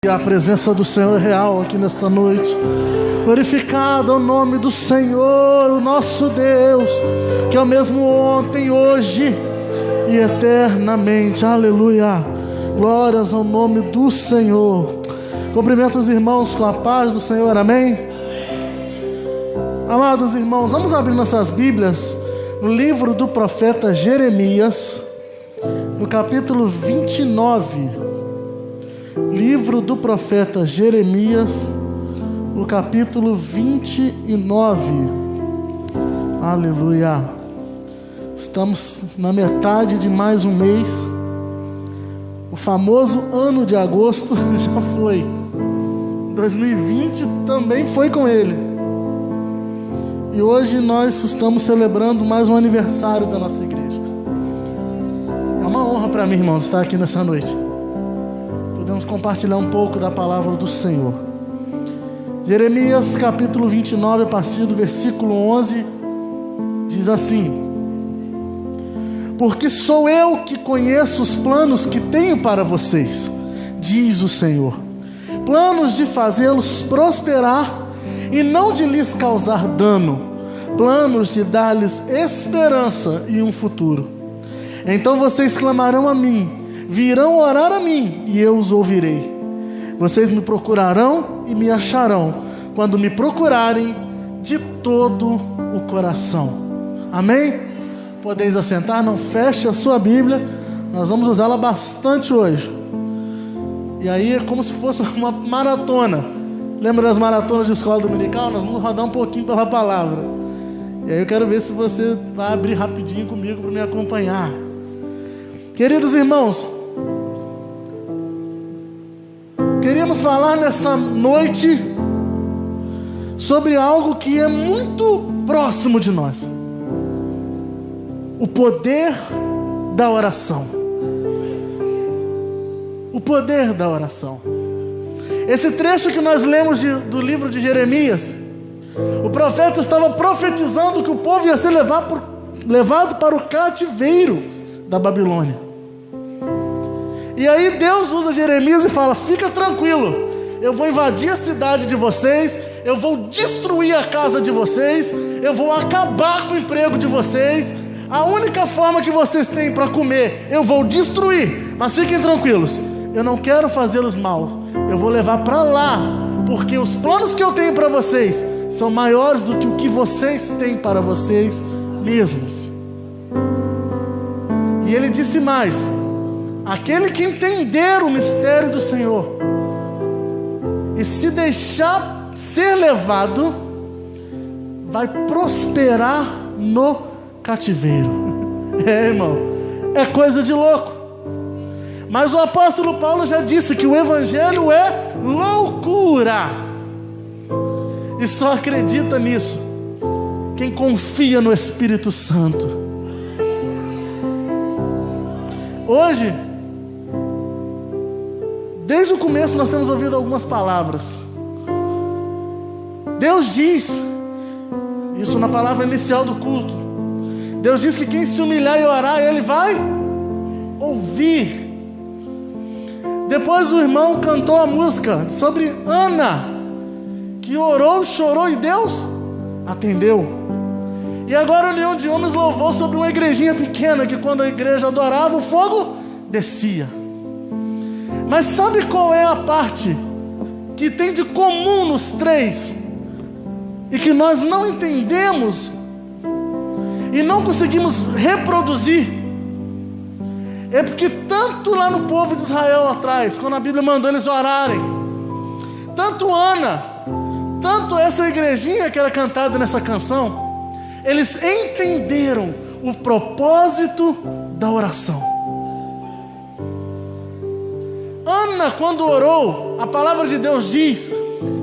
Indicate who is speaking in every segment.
Speaker 1: E a presença do Senhor é real aqui nesta noite. Glorificado é o nome do Senhor, o nosso Deus, que é o mesmo ontem, hoje e eternamente. Aleluia. Glórias ao nome do Senhor. Cumprimento os irmãos com a paz do Senhor. Amém? Amados irmãos, vamos abrir nossas Bíblias no livro do profeta Jeremias, no capítulo 29. Livro do profeta Jeremias, no capítulo 29. Aleluia. Estamos na metade de mais um mês. O famoso ano de agosto já foi. 2020 também foi com ele. E hoje nós estamos celebrando mais um aniversário da nossa igreja. É uma honra para mim, irmãos, estar aqui nessa noite. Podemos compartilhar um pouco da palavra do Senhor. Jeremias capítulo 29, a partir do versículo 11, diz assim: porque sou eu que conheço os planos que tenho para vocês, diz o Senhor, planos de fazê-los prosperar e não de lhes causar dano, planos de dar-lhes esperança e um futuro. Então vocês clamarão a mim, virão orar a mim e eu os ouvirei. Vocês me procurarão e me acharão, quando me procurarem de todo o coração. Amém? Podeis assentar, não feche a sua Bíblia, nós vamos usá-la bastante hoje. E aí é como se fosse uma maratona. Lembra das maratonas de escola dominical? Nós vamos rodar um pouquinho pela palavra. E aí eu quero ver se você vai abrir rapidinho comigo para me acompanhar. Queridos irmãos, queríamos falar nessa noite sobre algo que é muito próximo de nós: o poder da oração. O poder da oração. Esse trecho que nós lemos do livro de Jeremias, o profeta estava profetizando que o povo ia ser levado para o cativeiro da Babilônia. E aí Deus usa Jeremias e fala: fica tranquilo, eu vou invadir a cidade de vocês, eu vou destruir a casa de vocês, eu vou acabar com o emprego de vocês, a única forma que vocês têm para comer eu vou destruir, mas fiquem tranquilos, eu não quero fazê-los mal, eu vou levar para lá, porque os planos que eu tenho para vocês são maiores do que o que vocês têm para vocês mesmos. E ele disse mais: aquele que entender o mistério do Senhor e se deixar ser levado, vai prosperar no cativeiro. Irmão, é coisa de louco. Mas o apóstolo Paulo já disse que o evangelho é loucura, e só acredita nisso quem confia no Espírito Santo. Hoje, desde o começo nós temos ouvido algumas palavras. Deus diz, isso na palavra inicial do culto, Deus diz que quem se humilhar e orar, Ele vai ouvir. Depois o irmão cantou a música sobre Ana, que orou, chorou e Deus atendeu. E agora a União de Homens louvou sobre uma igrejinha pequena, que quando a igreja adorava, o fogo descia. Mas sabe qual é a parte que tem de comum nos três, e que nós não entendemos e não conseguimos reproduzir? É porque tanto lá no povo de Israel atrás, quando a Bíblia mandou eles orarem, tanto Ana, tanto essa igrejinha que era cantada nessa canção, eles entenderam o propósito da oração. Ana, quando orou, a palavra de Deus diz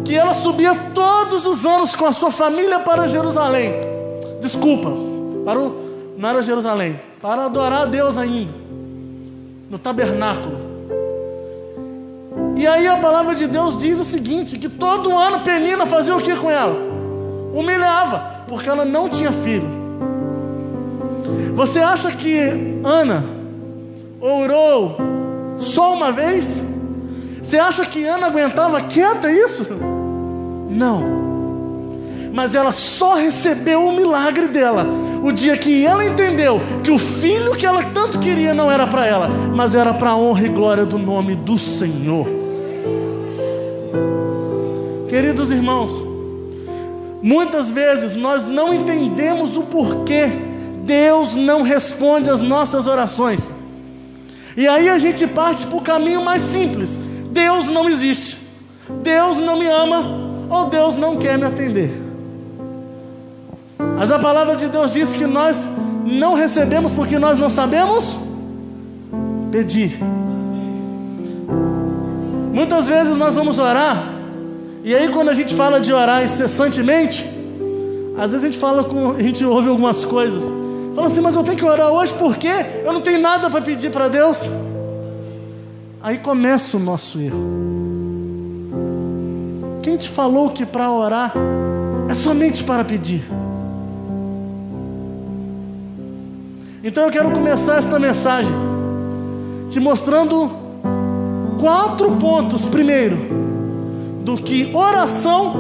Speaker 1: que ela subia todos os anos com a sua família para Jerusalém. Não era Jerusalém, para adorar a Deus ainda, no tabernáculo. E aí a palavra de Deus diz o seguinte: que todo ano Penina fazia o que com ela? Humilhava, porque ela não tinha filho. Você acha que Ana orou só uma vez? Você acha que Ana aguentava quieta isso? Não. Mas ela só recebeu o milagre dela o dia que ela entendeu que o filho que ela tanto queria não era para ela, mas era para a honra e glória do nome do Senhor. Queridos irmãos, muitas vezes nós não entendemos o porquê Deus não responde às nossas orações. E aí a gente parte para o caminho mais simples: Deus não existe, Deus não me ama, ou Deus não quer me atender. Mas a palavra de Deus diz que nós não recebemos porque nós não sabemos pedir. Muitas vezes nós vamos orar, e aí quando a gente fala de orar incessantemente, às vezes a gente ouve algumas coisas. Fala assim: mas eu tenho que orar hoje porque eu não tenho nada para pedir para Deus. Aí começa o nosso erro. Quem te falou que para orar é somente para pedir? Então eu quero começar esta mensagem te mostrando 4 pontos, primeiro, do que oração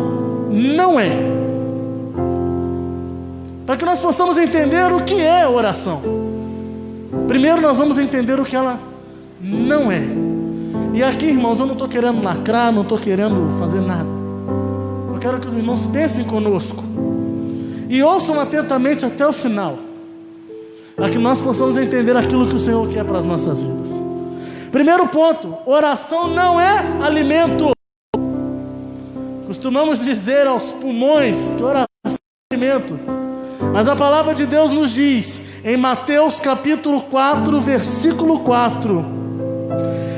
Speaker 1: não é, para que nós possamos entender o que é oração. Primeiro nós vamos entender o que ela não é. E aqui, irmãos, eu não estou querendo lacrar, não estou querendo fazer nada. Eu quero que os irmãos pensem conosco e ouçam atentamente até o final, para que nós possamos entender aquilo que o Senhor quer para as nossas vidas. Primeiro ponto: oração não é alimento. Costumamos dizer aos pulmões que oração é alimento, mas a palavra de Deus nos diz, em Mateus capítulo 4, versículo 4,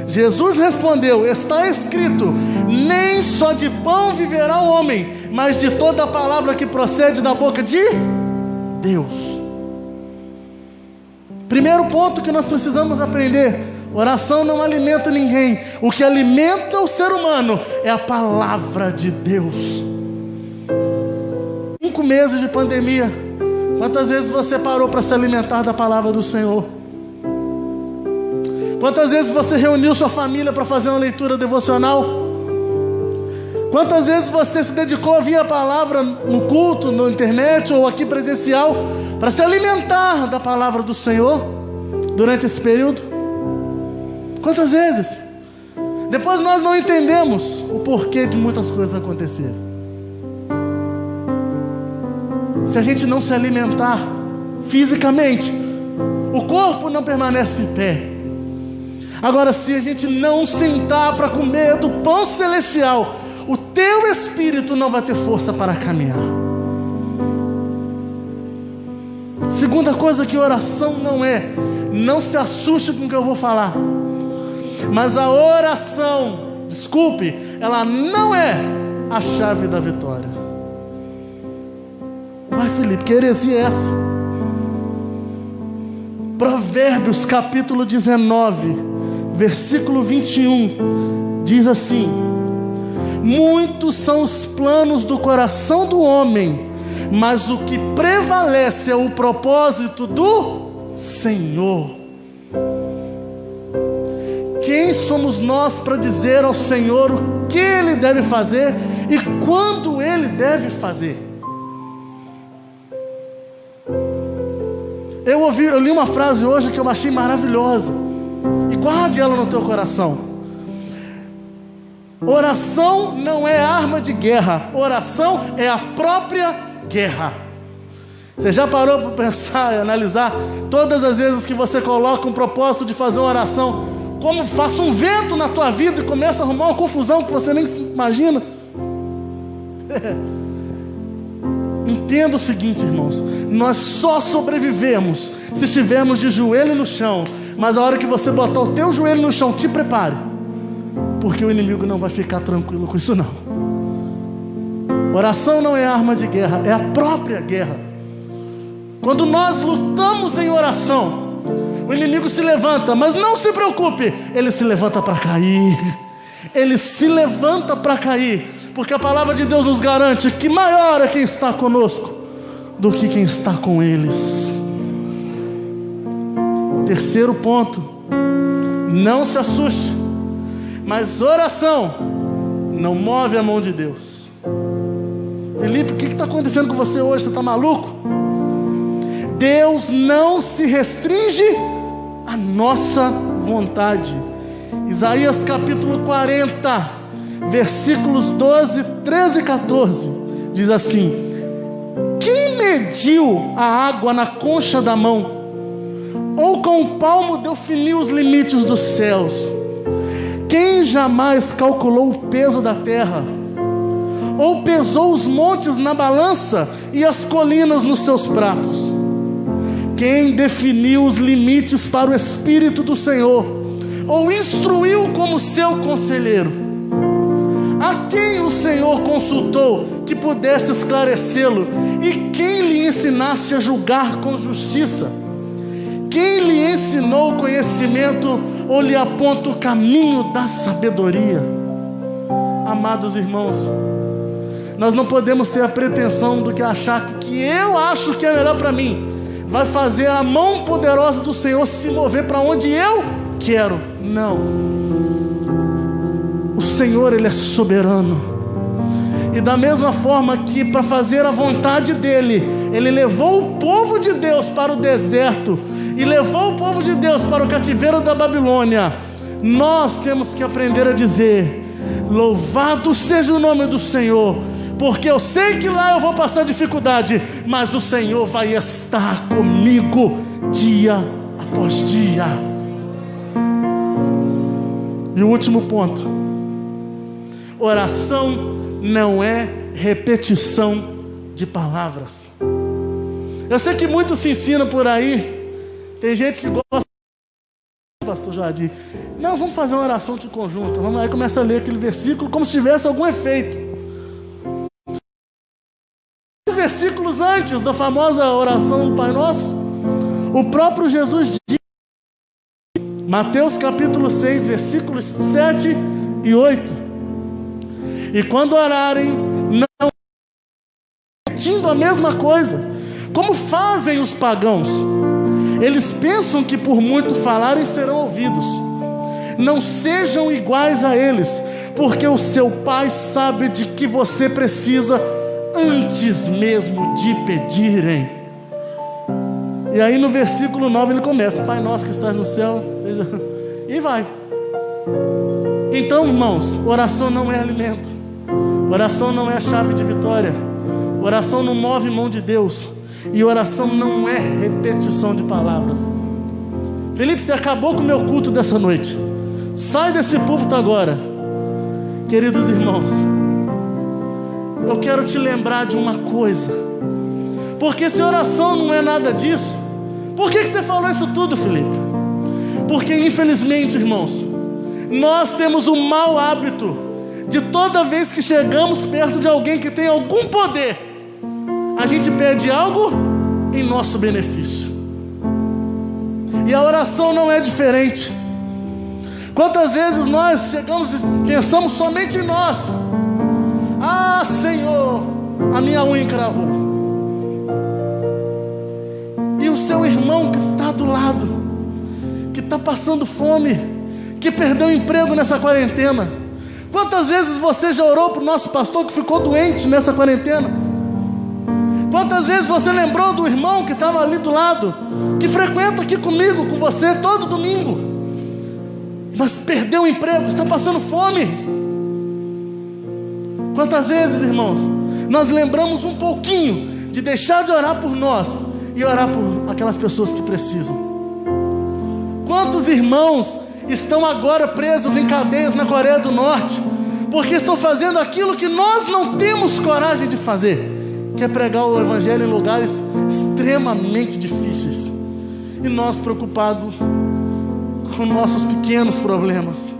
Speaker 1: Jesus respondeu: está escrito, nem só de pão viverá o homem, mas de toda a palavra que procede da boca de Deus. Primeiro ponto que nós precisamos aprender: oração não alimenta ninguém. O que alimenta o ser humano é a palavra de Deus. 5 meses de pandemia, quantas vezes você parou para se alimentar da palavra do Senhor? Quantas vezes você reuniu sua família para fazer uma leitura devocional? Quantas vezes você se dedicou a ouvir a palavra no culto, na internet ou aqui presencial, para se alimentar da palavra do Senhor durante esse período? Quantas vezes? Depois nós não entendemos o porquê de muitas coisas acontecerem. Se a gente não se alimentar fisicamente, o corpo não permanece em pé. Agora, se a gente não sentar para comer do pão celestial, o teu espírito não vai ter força para caminhar. Segunda coisa que oração não é, não se assuste com o que eu vou falar, mas a oração, desculpe, ela não é a chave da vitória. Mas Felipe, que heresia é essa? Provérbios capítulo 19, versículo 21, diz assim: muitos são os planos do coração do homem, mas o que prevalece é o propósito do Senhor. Quem somos nós para dizer ao Senhor o que Ele deve fazer e quando Ele deve fazer? Eu li uma frase hoje que eu achei maravilhosa, e guarde ela no teu coração: oração não é arma de guerra, oração é a própria guerra. Você já parou para pensar e analisar todas as vezes que você coloca um propósito de fazer uma oração, como faça um vento na tua vida e começa a arrumar uma confusão que você nem imagina? Entenda o seguinte, irmãos: nós só sobrevivemos se estivermos de joelho no chão. Mas a hora que você botar o teu joelho no chão, te prepare, porque o inimigo não vai ficar tranquilo com isso não. Oração não é arma de guerra, é a própria guerra. Quando nós lutamos em oração, o inimigo se levanta, mas não se preocupe, ele se levanta para cair. Ele se levanta para cair, porque a palavra de Deus nos garante que maior é quem está conosco do que quem está com eles. Terceiro ponto: não se assuste, Mas oração não move a mão de Deus. Felipe, o que está acontecendo com você hoje? Você está maluco? Deus não se restringe à nossa vontade. Isaías capítulo 40, versículos 12, 13 e 14, diz assim: quem mediu a água na concha da mão, ou com o palmo definiu os limites dos céus? Quem jamais calculou o peso da terra, ou pesou os montes na balança e as colinas nos seus pratos? Quem definiu os limites para o Espírito do Senhor, ou instruiu como seu conselheiro? A quem o Senhor consultou que pudesse esclarecê-lo, e quem lhe ensinasse a julgar com justiça? Quem lhe ensinou o conhecimento, ou lhe aponta o caminho da sabedoria? Amados irmãos, nós não podemos ter a pretensão do que achar que eu acho que é melhor para mim vai fazer a mão poderosa do Senhor se mover para onde eu quero. Não. O Senhor, Ele é soberano. E da mesma forma que para fazer a vontade dEle, Ele levou o povo de Deus para o deserto e levou o povo de Deus para o cativeiro da Babilônia, nós temos que aprender a dizer: louvado seja o nome do Senhor, porque eu sei que lá eu vou passar dificuldade, mas o Senhor vai estar comigo dia após dia. E o último ponto: oração não é repetição de palavras. Eu sei que muito se ensina por aí. Tem gente que gosta, pastor Jardim, não, vamos fazer uma oração aqui conjunta. Vamos aí, começa a ler aquele versículo como se tivesse algum efeito. Os versículos antes da famosa oração do Pai Nosso, o próprio Jesus diz, Mateus capítulo 6, versículos 7 e 8: e quando orarem, não repetindo a mesma coisa, como fazem os pagãos. Eles pensam que por muito falarem serão ouvidos. Não sejam iguais a eles, porque o seu Pai sabe de que você precisa antes mesmo de pedirem. E aí no versículo 9 ele começa: Pai nosso que estás no céu, seja... e vai. Então, irmãos, oração não é alimento, oração não é a chave de vitória, oração não move mão de Deus, e oração não é repetição de palavras. Felipe, você acabou com o meu culto dessa noite. Sai desse púlpito agora. Queridos irmãos, eu quero te lembrar de uma coisa. Porque se oração não é nada disso, por que você falou isso tudo, Felipe? Porque infelizmente, irmãos, nós temos o mau hábito de toda vez que chegamos perto de alguém que tem algum poder, a gente pede algo em nosso benefício. E a oração não é diferente. Quantas vezes nós chegamos e pensamos somente em nós? Ah, Senhor, a minha unha encravou. E o seu irmão que está do lado, que está passando fome, que perdeu o emprego nessa quarentena. Quantas vezes você já orou para o nosso pastor que ficou doente nessa quarentena? Quantas vezes você lembrou do irmão que estava ali do lado, que frequenta aqui comigo, com você, todo domingo, mas perdeu o emprego, está passando fome? Quantas vezes, irmãos, nós lembramos um pouquinho de deixar de orar por nós e orar por aquelas pessoas que precisam? Quantos irmãos estão agora presos em cadeias na Coreia do Norte, porque estão fazendo aquilo que nós não temos coragem de fazer, que é pregar o Evangelho em lugares extremamente difíceis, e nós preocupados com nossos pequenos problemas?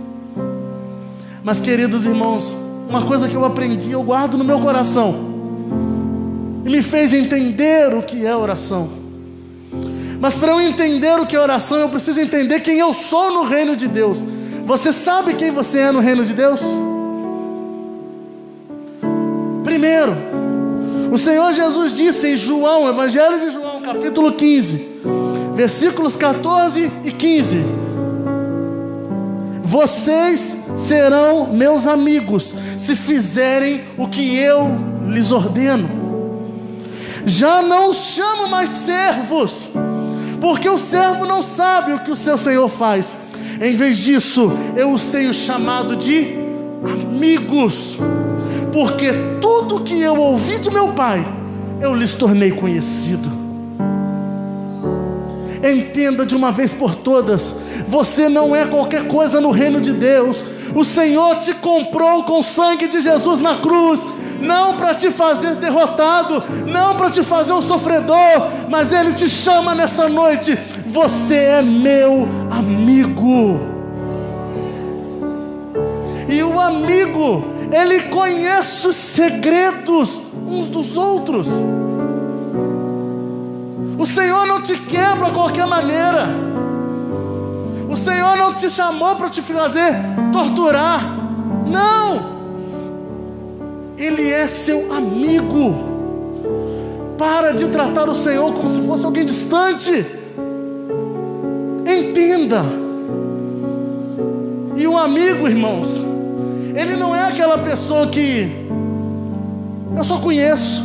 Speaker 1: Mas, queridos irmãos, uma coisa que eu aprendi, eu guardo no meu coração, e me fez entender o que é oração. Mas para eu entender o que é oração, eu preciso entender quem eu sou no reino de Deus. Você sabe quem você é no reino de Deus? Primeiro, o Senhor Jesus disse em João, Evangelho de João, capítulo 15, versículos 14 e 15: vocês serão meus amigos se fizerem o que eu lhes ordeno. Já não os chamo mais servos, porque o servo não sabe o que o seu senhor faz. Em vez disso, eu os tenho chamado de amigos, porque tudo que eu ouvi de meu Pai, eu lhes tornei conhecido. Entenda de uma vez por todas, você não é qualquer coisa no reino de Deus. O Senhor te comprou com o sangue de Jesus na cruz, não para te fazer derrotado, não para te fazer um sofredor, mas Ele te chama nessa noite: você é meu amigo. E o amigo, ele conhece os segredos uns dos outros. O Senhor não te quer de qualquer maneira. O Senhor não te chamou para te fazer torturar. Não. Ele é seu amigo. Para de tratar o Senhor como se fosse alguém distante. Entenda. E o amigo, irmãos, ele não é aquela pessoa que eu só conheço,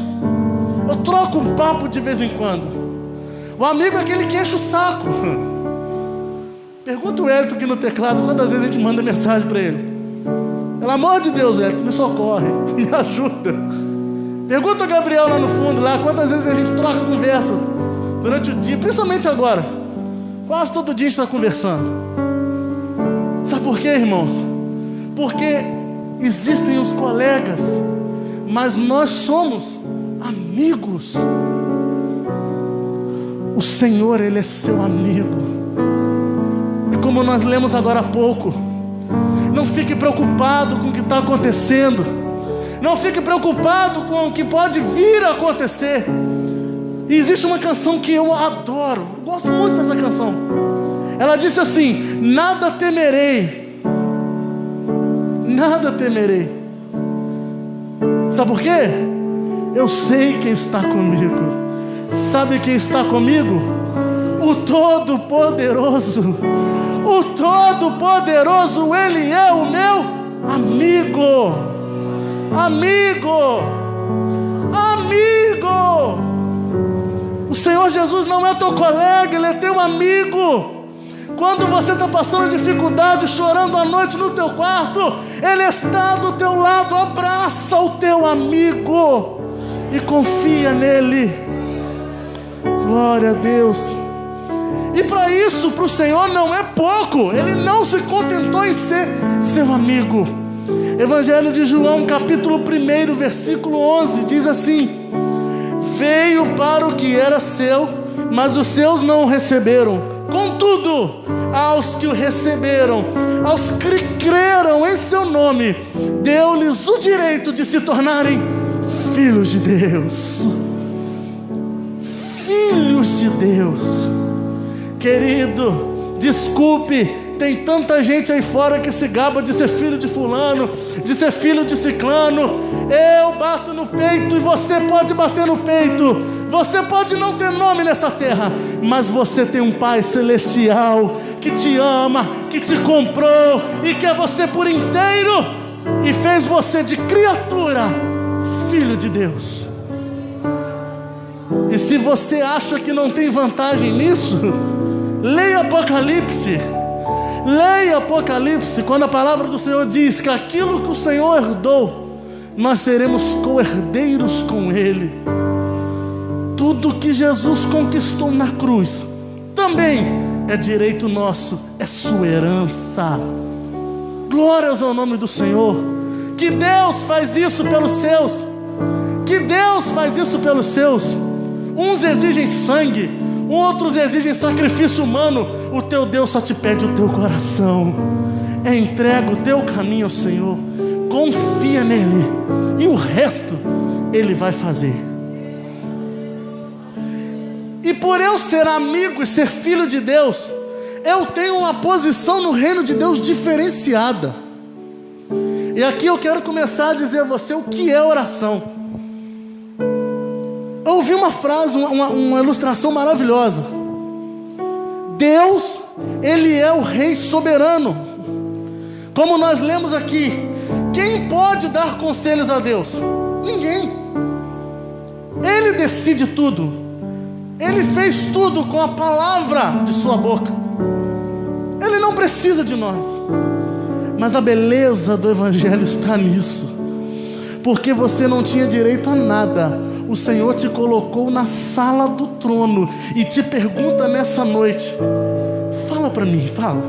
Speaker 1: eu troco um papo de vez em quando. O amigo é aquele que enche o saco. Pergunta o Hélito aqui no teclado quantas vezes a gente manda mensagem para ele: pelo amor de Deus, Hélito, me socorre, me ajuda. Pergunta o Gabriel lá no fundo, lá, quantas vezes a gente troca conversa durante o dia, principalmente agora. Quase todo dia a gente está conversando. Sabe por quê, irmãos? Porque existem os colegas, mas nós somos amigos. O Senhor, Ele é seu amigo. E como nós lemos agora há pouco, não fique preocupado com o que está acontecendo, não fique preocupado com o que pode vir a acontecer. E existe uma canção que eu adoro, gosto muito dessa canção. Ela disse assim: nada temerei, nada temerei. Sabe por quê? Eu sei quem está comigo. Sabe quem está comigo? O Todo-Poderoso. O Todo-Poderoso, Ele é o meu amigo. Amigo. Amigo. O Senhor Jesus não é teu colega, Ele é teu amigo. Quando você está passando dificuldade, chorando à noite no teu quarto, Ele está do teu lado. Abraça o teu amigo e confia nele. Glória a Deus. E para isso, para o Senhor não é pouco. Ele não se contentou em ser seu amigo. Evangelho de João, capítulo 1, versículo 11, diz assim: veio para o que era seu, mas os seus não o receberam. Contudo, aos que o receberam, aos que creram em seu nome, deu-lhes o direito de se tornarem filhos de Deus. Filhos de Deus. Querido, desculpe, tem tanta gente aí fora que se gaba de ser filho de fulano, de ser filho de ciclano. Eu bato no peito e você pode bater no peito. Você pode não ter nome nessa terra, mas você tem um Pai celestial que te ama, que te comprou e quer você por inteiro e fez você de criatura, filho de Deus. E se você acha que não tem vantagem nisso, leia Apocalipse. Leia Apocalipse, quando a palavra do Senhor diz que aquilo que o Senhor herdou, nós seremos co-herdeiros com Ele. Tudo que Jesus conquistou na cruz também é direito nosso, é sua herança. Glórias ao nome do Senhor. Que Deus faz isso pelos seus. Que Deus faz isso pelos seus. Uns exigem sangue, outros exigem sacrifício humano. O teu Deus só te pede o teu coração. Entrega o teu caminho ao Senhor, confia nele, e o resto Ele vai fazer. E por eu ser amigo e ser filho de Deus, eu tenho uma posição no reino de Deus diferenciada. E aqui eu quero começar a dizer a você o que é oração. Eu ouvi uma frase, uma ilustração maravilhosa. Deus, Ele é o Rei soberano. Como nós lemos aqui, quem pode dar conselhos a Deus? Ninguém. Ele decide tudo. Ele fez tudo com a palavra de sua boca. Ele não precisa de nós. Mas a beleza do Evangelho está nisso. Porque você não tinha direito a nada. O Senhor te colocou na sala do trono e te pergunta nessa noite: fala para mim, fala.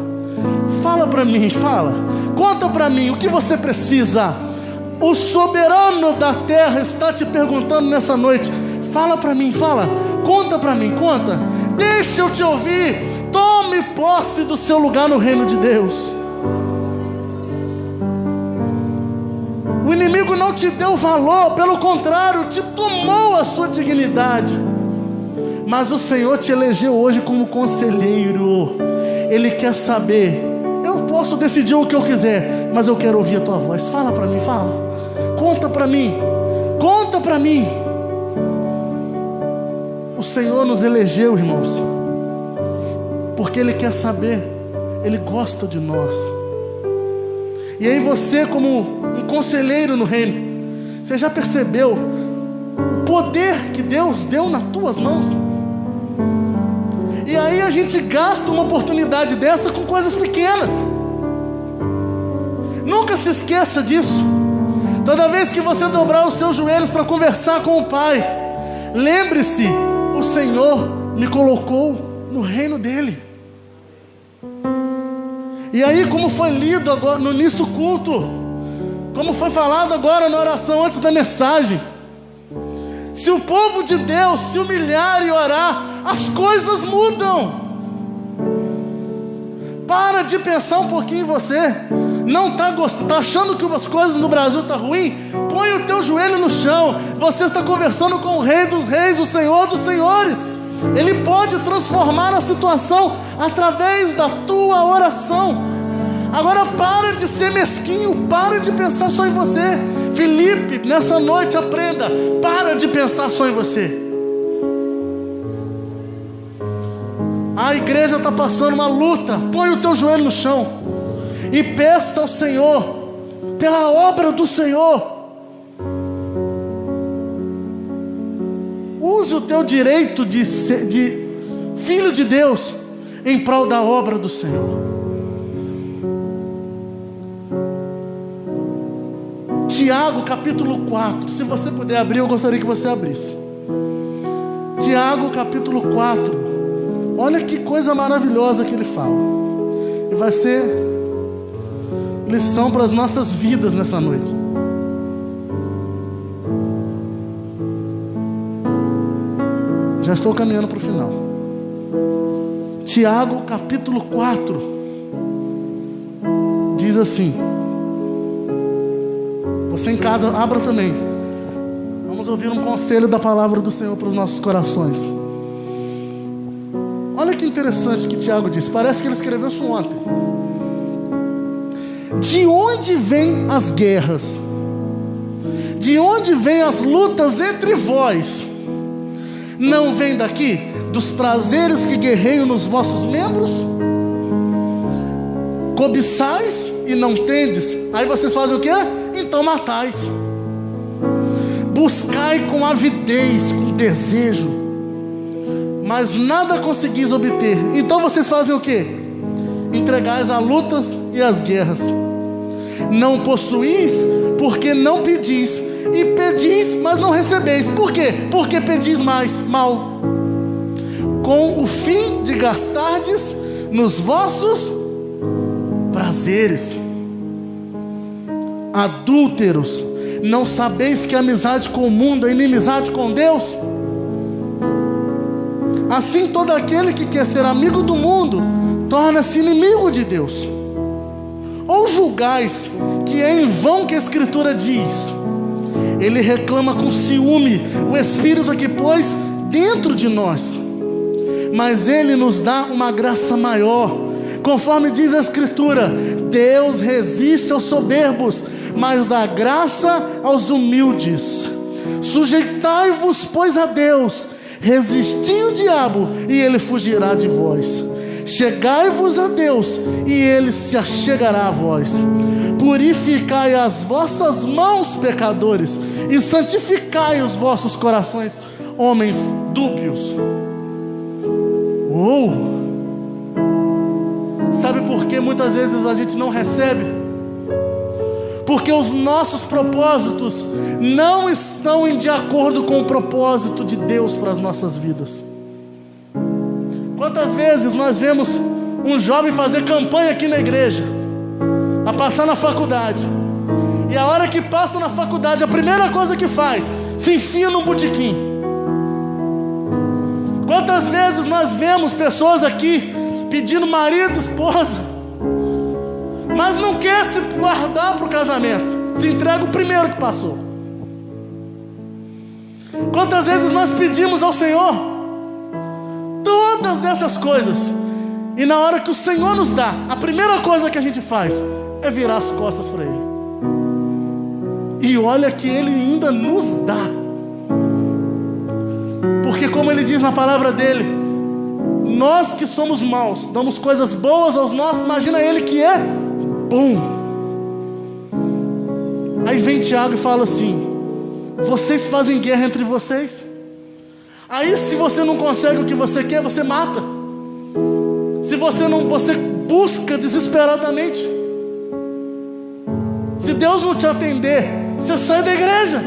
Speaker 1: Fala para mim, fala. Conta para mim o que você precisa. O soberano da terra está te perguntando nessa noite: fala para mim, fala. Conta para mim, conta. Deixa eu te ouvir. Tome posse do seu lugar no reino de Deus. O inimigo não te deu valor, pelo contrário, te tomou a sua dignidade. Mas o Senhor te elegeu hoje como conselheiro. Ele quer saber: eu posso decidir o que eu quiser, mas eu quero ouvir a tua voz. Fala para mim, fala. Conta para mim. Conta para mim. O Senhor nos elegeu, irmãos, porque Ele quer saber. Ele gosta de nós. E aí você, como um conselheiro no reino, você já percebeu o poder que Deus deu nas tuas mãos? E aí a gente gasta uma oportunidade dessa com coisas pequenas. Nunca se esqueça disso. Toda vez que você dobrar os seus joelhos para conversar com o Pai, lembre-se: o Senhor me colocou no reino dEle. E aí, como foi lido agora no início do culto, como foi falado agora na oração antes da mensagem, se o povo de Deus se humilhar e orar, as coisas mudam. Para de pensar um pouquinho em você. Não está achando que as coisas no Brasil estão ruins? Põe o teu joelho no chão. Você está conversando com o Rei dos Reis, o Senhor dos Senhores. Ele pode transformar a situação através da tua oração. Agora para de ser mesquinho, para de pensar só em você. Felipe, nessa noite aprenda: para de pensar só em você. A igreja está passando uma luta. Põe o teu joelho no chão e peça ao Senhor pela obra do Senhor. Use o teu direito de filho de Deus em prol da obra do Senhor. Tiago capítulo 4. Se você puder abrir, eu gostaria que você abrisse. Tiago capítulo 4. Olha que coisa maravilhosa que ele fala. E vai ser lição para as nossas vidas nessa noite. Já estou caminhando para o final. Tiago capítulo 4 diz assim. Você em casa, abra também. Vamos ouvir um conselho da palavra do Senhor para os nossos corações. Olha que interessante que Tiago diz. Parece que ele escreveu isso ontem. De onde vêm as guerras? De onde vêm as lutas entre vós? Não vem daqui? Dos prazeres que guerreiam nos vossos membros? Cobiçais e não tendes? Aí vocês fazem o quê? Então matais. Buscai com avidez, com desejo, mas nada conseguis obter. Então vocês fazem o quê? Entregais a lutas e as guerras. Não possuís, porque não pedis. E pedis, mas não recebeis. Por quê? Porque pedis mal, com o fim de gastardes nos vossos prazeres. Adúlteros, não sabeis que a amizade com o mundo é inimizade com Deus? Assim todo aquele que quer ser amigo do mundo torna-se inimigo de Deus. Ou julgais que é em vão que a Escritura diz: Ele reclama com ciúme o Espírito que pôs dentro de nós? Mas Ele nos dá uma graça maior. Conforme diz a Escritura: Deus resiste aos soberbos, mas dá graça aos humildes. Sujeitai-vos, pois, a Deus. Resisti o diabo e ele fugirá de vós. chegai-vos a Deus, e Ele se achegará a vós. Purificai as vossas mãos, pecadores, e santificai os vossos corações, homens dúbios. Sabe por que muitas vezes a gente não recebe? Porque os nossos propósitos não estão de acordo com o propósito de Deus para as nossas vidas. Quantas vezes nós vemos um jovem fazer campanha aqui na igreja, a passar na faculdade, e a hora que passa na faculdade, a primeira coisa que faz, se enfia num botequim. Quantas vezes nós vemos pessoas aqui pedindo marido, esposa, mas não quer se guardar para o casamento, se entrega o primeiro que passou. Quantas vezes nós pedimos ao Senhor todas dessas coisas, e na hora que o Senhor nos dá, a primeira coisa que a gente faz é virar as costas para Ele. E olha que Ele ainda nos dá, porque como Ele diz na palavra dele, nós que somos maus, damos coisas boas aos nossos, imagina Ele que é bom. Aí vem Tiago e fala assim: vocês fazem guerra entre vocês. Aí se você não consegue o que você quer, você mata. Se você busca desesperadamente. Se Deus não te atender, você sai da igreja.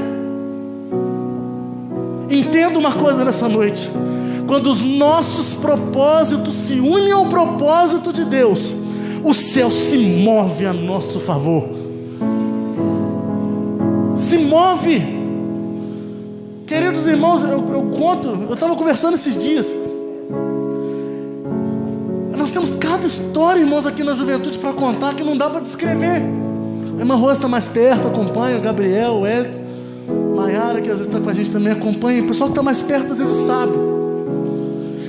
Speaker 1: Entenda uma coisa nessa noite: quando os nossos propósitos se unem ao propósito de Deus, o céu se move a nosso favor. Se move. Queridos irmãos, eu estava conversando esses dias. Nós temos cada história, irmãos, aqui na juventude para contar, que não dá para descrever. A irmã Rosa está mais perto, acompanha, o Gabriel, o Hélio, Maiara, que às vezes está com a gente também, acompanha. O pessoal que está mais perto às vezes sabe.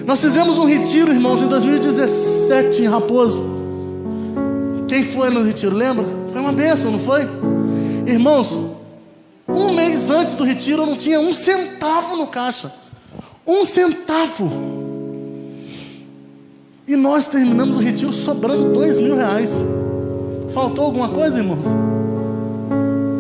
Speaker 1: Nós fizemos um retiro, irmãos, em 2017 em Raposo. Quem foi no retiro, lembra? Foi uma bênção, não foi? Irmãos, um mês antes do retiro eu não tinha 1 centavo no caixa. 1 centavo. E nós terminamos o retiro sobrando R$2.000. Faltou alguma coisa, irmãos?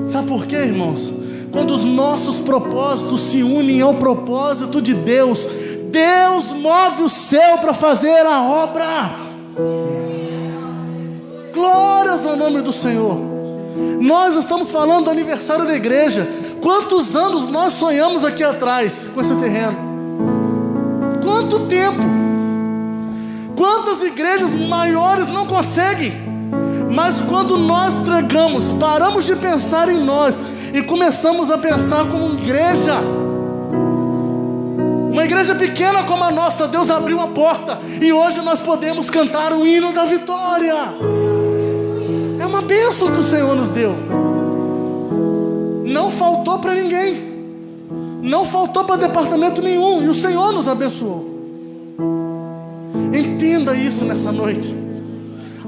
Speaker 1: Sabe por quê, irmãos? Quando os nossos propósitos se unem ao propósito de Deus, Deus move o céu para fazer a obra. Glórias ao nome do Senhor. Nós estamos falando do aniversário da igreja. Quantos anos nós sonhamos aqui atrás com esse terreno? Quanto tempo? Quantas igrejas maiores não conseguem? Mas quando nós entregamos, paramos de pensar em nós e começamos a pensar como igreja, uma igreja pequena como a nossa, Deus abriu a porta e hoje nós podemos cantar o hino da vitória. É uma bênção que o Senhor nos deu. Não faltou para ninguém, não faltou para departamento nenhum, e o Senhor nos abençoou. Entenda isso nessa noite.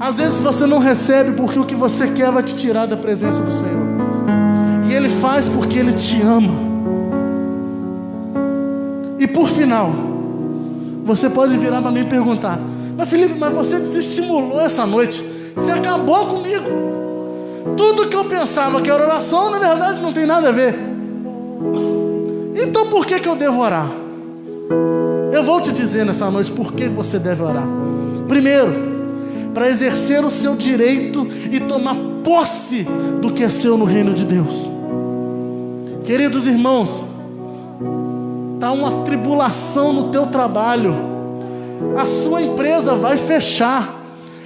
Speaker 1: Às vezes você não recebe porque o que você quer vai te tirar da presença do Senhor, e Ele faz porque Ele te ama. E por final, você pode virar para mim e perguntar: mas Felipe, mas você desestimulou essa noite, você acabou comigo. Tudo que eu pensava que era oração, na verdade não tem nada a ver. Então por que eu devo orar? Eu vou te dizer nessa noite por que você deve orar. Primeiro, para exercer o seu direito e tomar posse do que é seu no reino de Deus. Queridos irmãos, está uma tribulação no teu trabalho, a sua empresa vai fechar,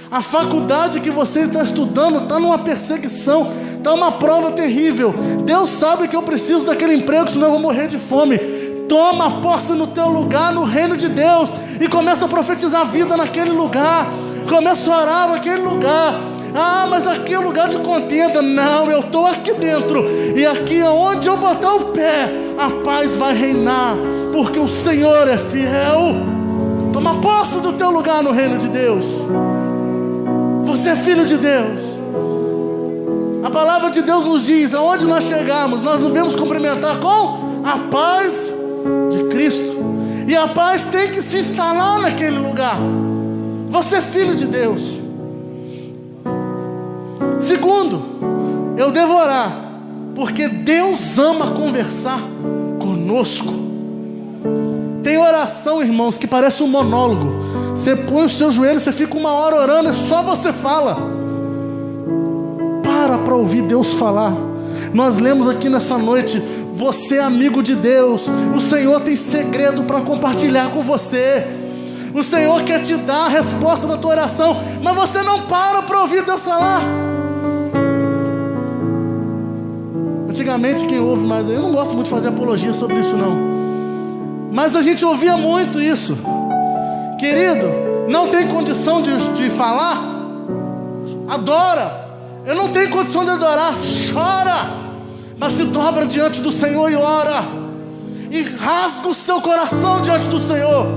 Speaker 1: a faculdade que você está estudando está numa perseguição, está uma prova terrível. Deus sabe que eu preciso daquele emprego, senão eu vou morrer de fome. Toma posse no teu lugar, no reino de Deus, e começa a profetizar a vida naquele lugar. Começa a orar naquele lugar. Ah, mas aqui é lugar de contenda. Não, eu estou aqui dentro, e aqui onde eu botar o pé, a paz vai reinar, porque o Senhor é fiel. Toma posse do teu lugar no reino de Deus. Você é filho de Deus. A palavra de Deus nos diz: aonde nós chegarmos, nós nos devemos cumprimentar com a paz de Cristo. E a paz tem que se instalar naquele lugar. você é filho de Deus. Segundo, eu devo orar, porque Deus ama conversar conosco. Tem oração, irmãos, que parece um monólogo. Você põe o seu joelho, você fica 1 hora orando, e só você fala. Para ouvir Deus falar. Nós lemos aqui nessa noite: você é amigo de Deus, o Senhor tem segredo para compartilhar com você, o Senhor quer te dar a resposta da tua oração, mas você não para ouvir Deus falar. Antigamente, quem ouve mais, eu não gosto muito de fazer apologia sobre isso não, mas a gente ouvia muito isso: querido, não tem condição de falar? Adora. Eu não tenho condição de adorar? Chora, mas se dobra diante do Senhor e ora, e rasga o seu coração diante do Senhor.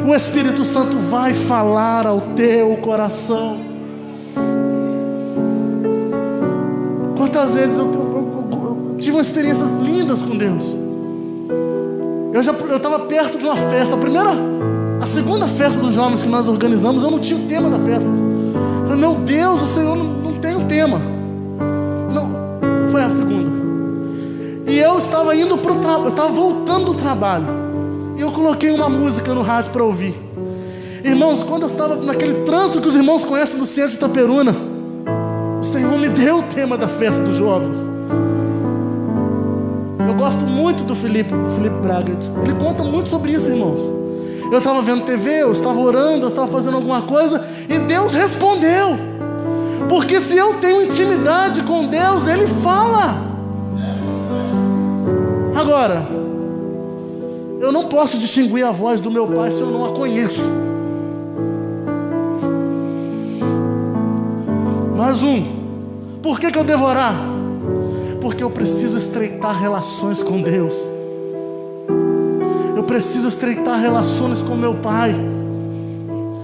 Speaker 1: O Espírito Santo vai falar ao teu coração. Quantas vezes eu tive experiências lindas com Deus. Eu estava perto de uma festa, a segunda festa dos jovens que nós organizamos, eu não tinha o tema da festa. Eu falei: meu Deus, o Senhor não tem o tema. Não, foi a segunda. E eu estava indo para o trabalho, eu estava voltando do trabalho, e eu coloquei uma música no rádio para ouvir. Irmãos, quando eu estava naquele trânsito que os irmãos conhecem no centro de Itaperuna, o Senhor me deu o tema da festa dos jovens. Eu gosto muito do Felipe Braga. Ele conta muito sobre isso, irmãos. Eu estava vendo TV, eu estava orando, eu estava fazendo alguma coisa, e Deus respondeu. Porque se eu tenho intimidade com Deus, Ele fala. Agora, eu não posso distinguir a voz do meu Pai se eu não a conheço. Mais por que eu devo orar? Porque eu preciso estreitar relações com Deus. Eu preciso estreitar relações com meu Pai.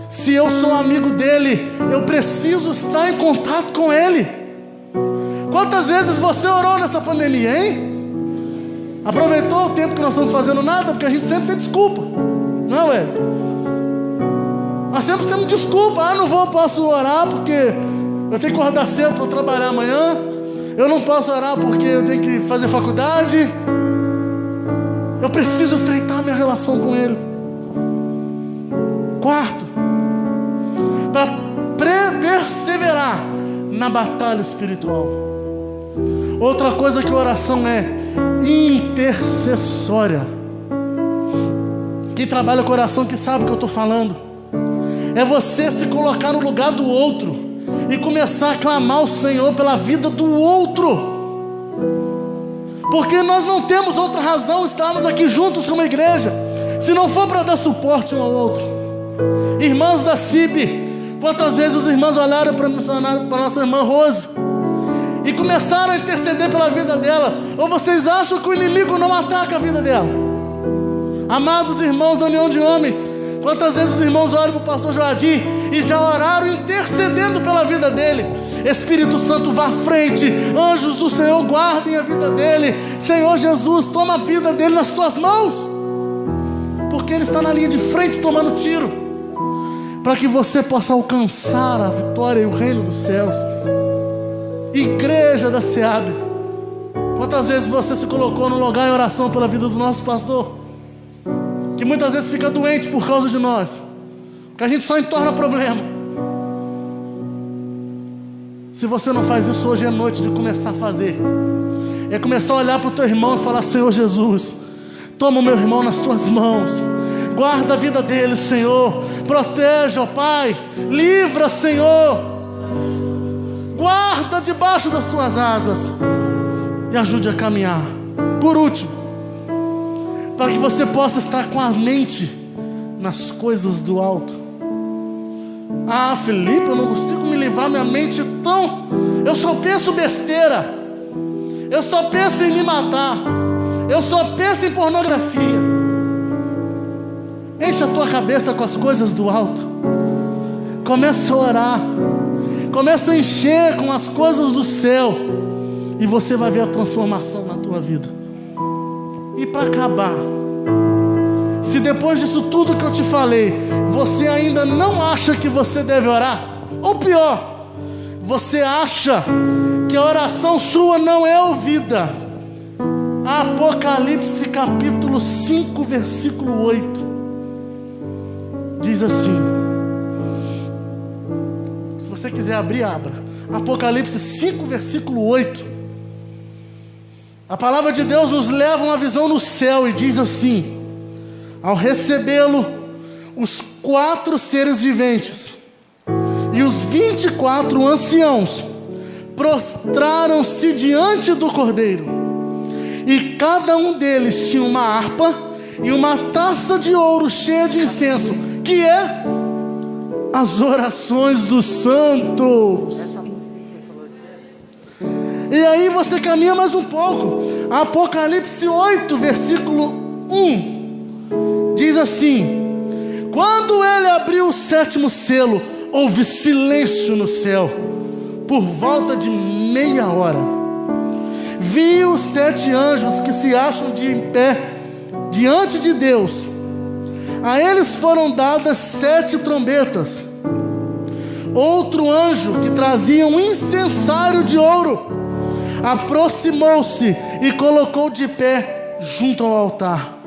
Speaker 1: Se eu sou amigo dEle, eu preciso estar em contato com Ele. Quantas vezes você orou nessa pandemia, hein? Aproveitou o tempo que nós estamos fazendo nada? Porque a gente sempre tem desculpa, não é? Nós sempre temos desculpa. Posso orar porque eu tenho que acordar cedo para trabalhar amanhã. Eu não posso orar porque eu tenho que fazer faculdade. Eu preciso estreitar minha relação com Ele. Quarto, para perseverar na batalha espiritual. Outra coisa que a oração é intercessória. Quem trabalha com oração que sabe o que eu estou falando. É você se colocar no lugar do outro e começar a clamar ao Senhor pela vida do outro. Porque nós não temos outra razão estarmos aqui juntos como igreja, se não for para dar suporte um ao outro. Irmãs da CIB, quantas vezes os irmãos olharam para a nossa irmã Rose e começaram a interceder pela vida dela? Ou vocês acham que o inimigo não ataca a vida dela? Amados irmãos da União de Homens, quantas vezes os irmãos olham para o pastor Joadir e já oraram intercedendo pela vida dele? Espírito Santo, vá à frente, anjos do Senhor guardem a vida dele. Senhor Jesus, toma a vida dele nas tuas mãos, porque ele está na linha de frente tomando tiro, para que você possa alcançar a vitória e o reino dos céus. Igreja da SEAB, quantas vezes você se colocou no lugar em oração pela vida do nosso pastor, que muitas vezes fica doente por causa de nós, que a gente só entorna problema. Se você não faz isso, hoje é noite de começar a fazer. É começar a olhar para o teu irmão e falar: Senhor Jesus, toma o meu irmão nas tuas mãos, guarda a vida dele, Senhor, proteja, ó Pai, livra, Senhor, guarda debaixo das tuas asas e ajude a caminhar. Por último, para que você possa estar com a mente nas coisas do alto. Felipe, eu não consigo me livrar minha mente tão... Eu só penso besteira, eu só penso em me matar, eu só penso em pornografia. Enche a tua cabeça com as coisas do alto. Começa a orar, começa a encher com as coisas do céu, e você vai ver a transformação na tua vida. E para acabar, Se depois disso tudo que eu te falei, você ainda não acha que você deve orar, ou pior, você acha que a oração sua não é ouvida, Apocalipse capítulo 5, versículo 8, diz assim, se você quiser abrir, abra, Apocalipse 5, versículo 8, a palavra de Deus nos leva a uma visão no céu e diz assim: ao recebê-lo, os 4 seres viventes e os 24 anciãos prostraram-se diante do Cordeiro, e cada um deles tinha uma harpa e uma taça de ouro cheia de incenso, que é as orações dos santos. E aí você caminha mais um pouco, Apocalipse 8, versículo 1, diz assim: quando ele abriu o 7º selo, houve silêncio no céu, por volta de meia hora. Vi os 7 anjos que se acham de pé diante de Deus. A eles foram dadas 7 trombetas. Outro anjo que trazia um incensário de ouro aproximou-se e colocou de pé junto ao altar.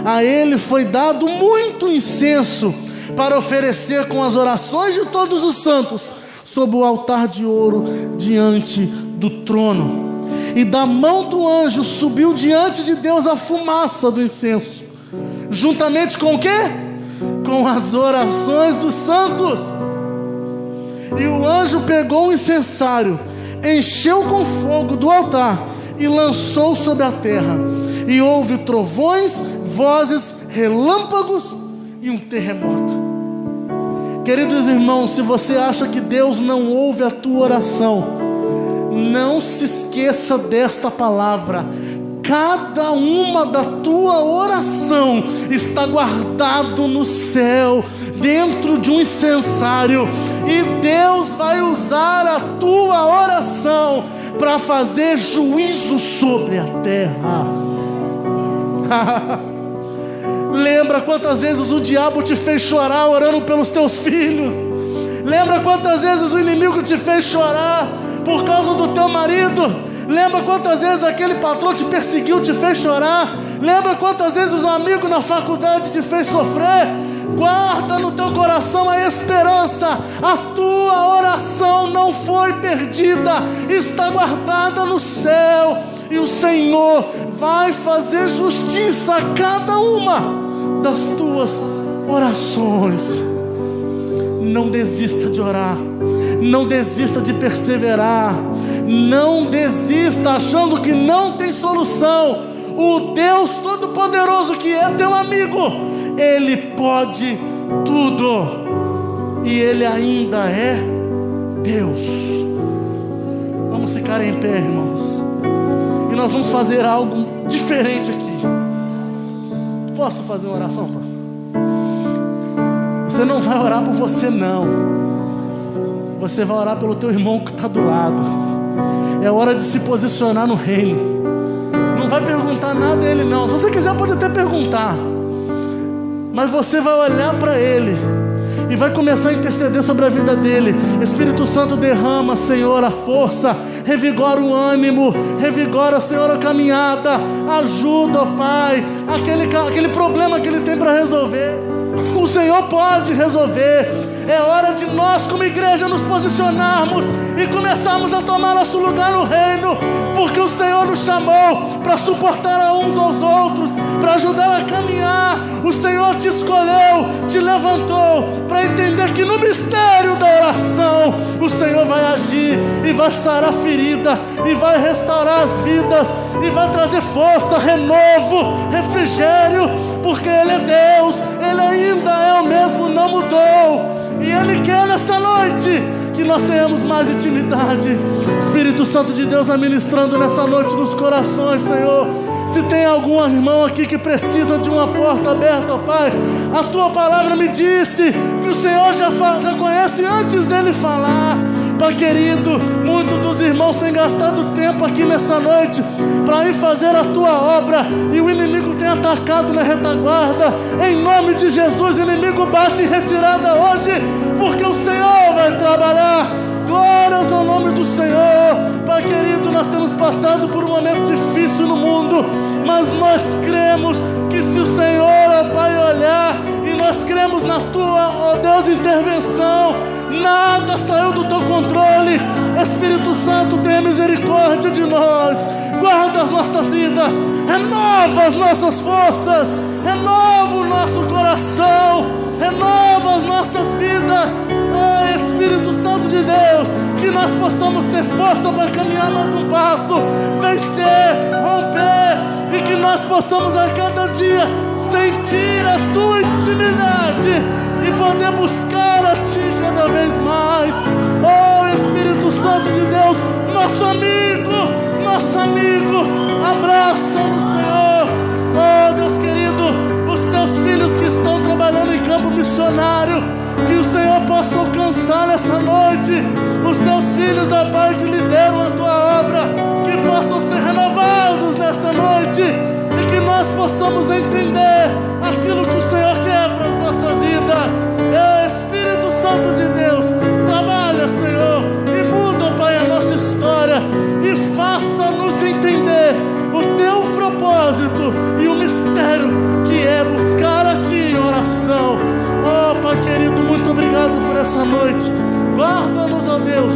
Speaker 1: A ele foi dado muito incenso para oferecer com as orações de todos os santos sob o altar de ouro diante do trono. E da mão do anjo subiu diante de Deus a fumaça do incenso, juntamente com o quê? Com as orações dos santos. E o anjo pegou o incensário, encheu com fogo do altar e lançou sobre a terra. E houve trovões, vozes, relâmpagos e um terremoto. Queridos irmãos, se você acha que Deus não ouve a tua oração, não se esqueça desta palavra: cada uma da tua oração está guardado no céu, dentro de um incensário, e Deus vai usar a tua oração para fazer juízo sobre a terra. Lembra quantas vezes o diabo te fez chorar orando pelos teus filhos? Lembra quantas vezes o inimigo te fez chorar por causa do teu marido? Lembra quantas vezes aquele patrão te perseguiu, te fez chorar? Lembra quantas vezes os amigos na faculdade te fez sofrer? Guarda no teu coração a esperança. A tua oração não foi perdida, está guardada no céu, e o Senhor vai fazer justiça a cada uma das tuas orações. Não desista de orar, não desista de perseverar, não desista achando que não tem solução. O Deus Todo-Poderoso, que é teu amigo, Ele pode tudo, e Ele ainda é Deus. Vamos ficar em pé, irmãos, e nós vamos fazer algo diferente aqui. Posso fazer uma oração, pai? Você não vai orar por você, não. Você vai orar pelo teu irmão que está do lado. É hora de se posicionar no reino. Não vai perguntar nada a ele, não. Se você quiser, pode até perguntar, mas você vai olhar para ele e vai começar a interceder sobre a vida dele. Espírito Santo, derrama, Senhor, a força, revigora o ânimo, revigora, Senhor, a caminhada. Ajuda, ó Pai, aquele problema que ele tem para resolver, o Senhor pode resolver. É hora de nós, como igreja, nos posicionarmos e começarmos a tomar nosso lugar no reino, porque o Senhor nos chamou para suportar a uns aos outros, para ajudar a caminhar. O Senhor te escolheu, te levantou para entender que no mistério da oração o Senhor vai agir e vai sarar a ferida, e vai restaurar as vidas, e vai trazer força, renovo, refrigério, porque Ele é Deus, Ele ainda é o mesmo, não mudou. E Ele quer nessa noite que nós tenhamos mais intimidade. Espírito Santo de Deus administrando nessa noite nos corações, Senhor. Se tem algum irmão aqui que precisa de uma porta aberta, ó Pai, a Tua palavra me disse que o Senhor já conhece antes dele falar. Pai querido, muitos dos irmãos têm gastado tempo aqui nessa noite para ir fazer a tua obra, e o inimigo tem atacado na retaguarda. Em nome de Jesus, inimigo, bate em retirada hoje, porque o Senhor vai trabalhar. Glórias ao nome do Senhor. Pai querido, nós temos passado por um momento difícil no mundo, mas nós cremos que se o Senhor, ó Pai, olhar, e nós cremos na tua, ó Deus, intervenção, nada saiu do teu controle. Espírito Santo, tenha misericórdia de nós, guarda as nossas vidas, renova as nossas forças, renova o nosso coração, renova as nossas vidas. Oh Espírito Santo de Deus, que nós possamos ter força para caminhar mais um passo, vencer, romper, e que nós possamos a cada dia sentir a tua intimidade e poder buscar a ti cada vez mais. Oh Espírito Santo de Deus, nosso amigo, abraça-nos, Senhor. Oh Deus querido, os teus filhos que estão trabalhando em campo missionário, que o Senhor possa alcançar nessa noite. Os teus filhos, ó Pai, que lideram a tua obra, que possam ser renovados nessa noite, e que nós possamos entender aquilo que o Senhor quer para as nossas vidas. Espírito Santo de Deus, trabalha, Senhor, e muda, ó Pai, a nossa história, e faça-nos entender o teu propósito e o mistério que é buscar a ti em oração. Oh Pai querido, muito obrigado por essa noite. Guarda-nos, ó Deus,